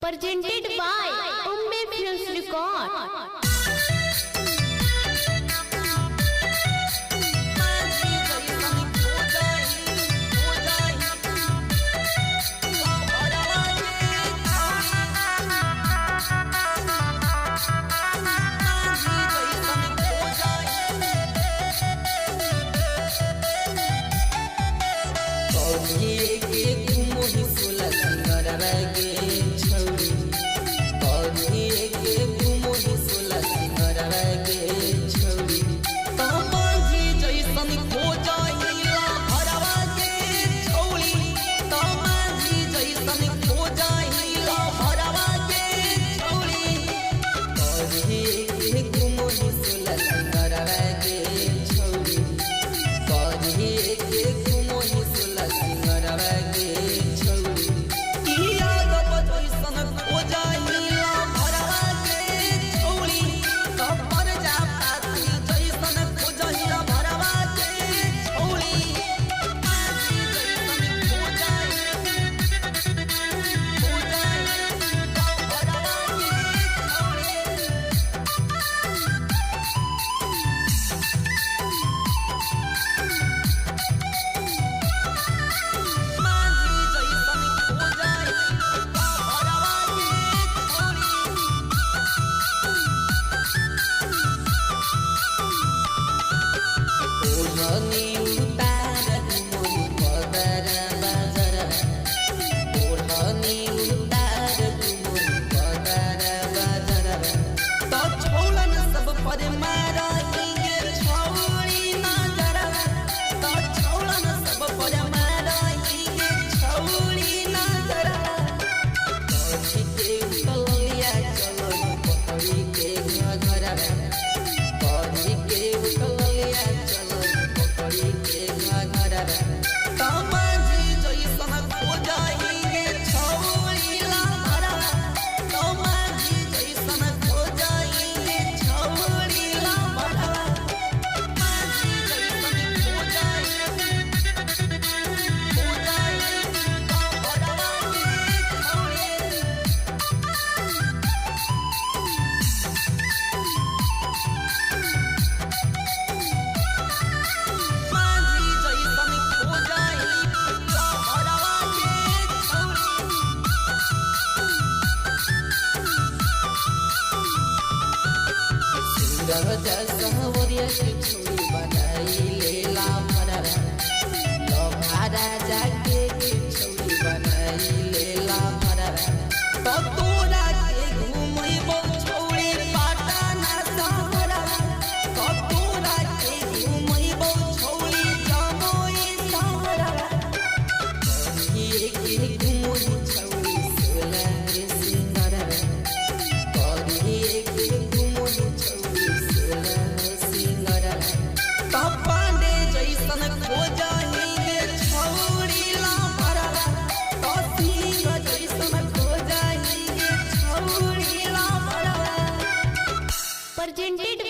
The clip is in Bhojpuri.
Presented by Umme Films Record. सहवरिया छोड़ी बनाई लेला भरारा लभारा जाके छोड़ी बनाई लेला भरारा तो तोरा के घुमैबो छोड़ी पाटना सहरा तो तोरा के घुमैबो छोड़ी जमोई सहरा के घुमोई छोड़ी सोला रे सिंगारा Presented